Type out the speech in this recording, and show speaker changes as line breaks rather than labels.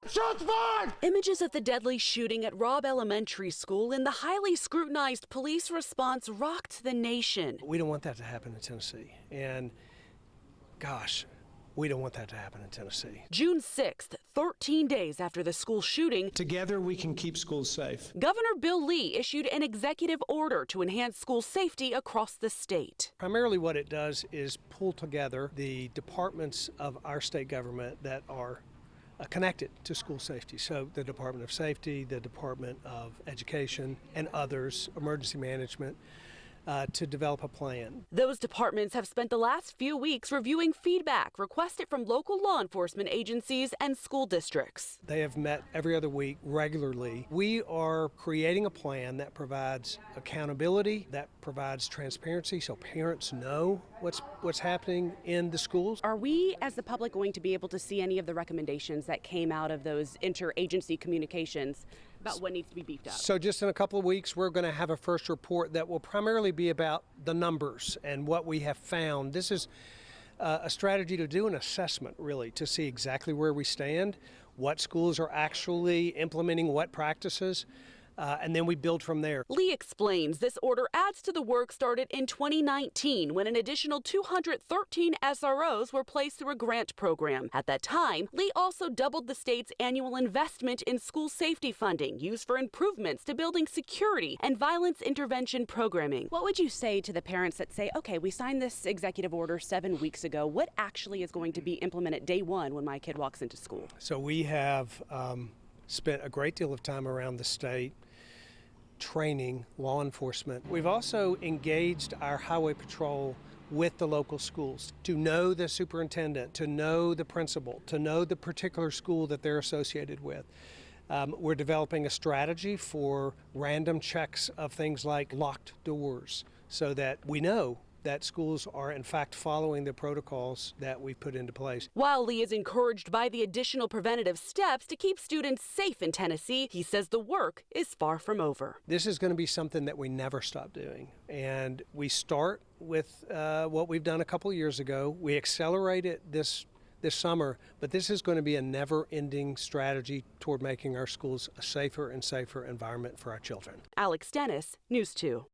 Shots fired!
Images of the deadly shooting at Robb Elementary School and the highly scrutinized police response rocked the nation.
We don't want that to happen in Tennessee. And gosh, we don't want that to happen in Tennessee.
June 6th, 13 days after the school shooting,
Together we can keep schools safe.
Governor Bill Lee issued an executive order to enhance school safety across the state.
Primarily what it does is pull together the departments of our state government that are connected to school safety. So the Department of Safety, the Department of Education, and others, emergency management, to develop a plan.
Those departments have spent the last few weeks reviewing feedback requested from local law enforcement agencies and school districts.
They have met every other week regularly. We are creating a plan that provides accountability, that provides transparency so parents know what's happening in the schools.
Are we, as the public, going to be able to see any of the recommendations that came out of those interagency communications about what needs to be beefed up?
So just in a couple of weeks, we're going to have a first report that will primarily be about the numbers and what we have found. This is a strategy to do an assessment, really, to see exactly where we stand, what schools are actually implementing what practices, and then we build from there.
Lee explains this order adds to the work started in 2019 when an additional 213 SROs were placed through a grant program. At that time, Lee also doubled the state's annual investment in school safety funding used for improvements to building security and violence intervention programming. What would you say to the parents that say, okay, we signed this executive order 7 weeks ago. What actually is going to be implemented day one when my kid walks into school?
So we have spent a great deal of time around the state training law enforcement. We've also engaged our highway patrol with the local schools to know the superintendent, to know the principal, to know the particular school that they're associated with. We're developing a strategy for random checks of things like locked doors so that we know that schools are in fact following the protocols that we've put into place.
While Lee is encouraged by the additional preventative steps to keep students safe in Tennessee, he says the work is far from over.
This is going to be something that we never stop doing. And we start with what we've done a couple of years ago. We accelerate it this summer, but this is going to be a never-ending strategy toward making our schools a safer and safer environment for our children.
Alex Dennis, News 2.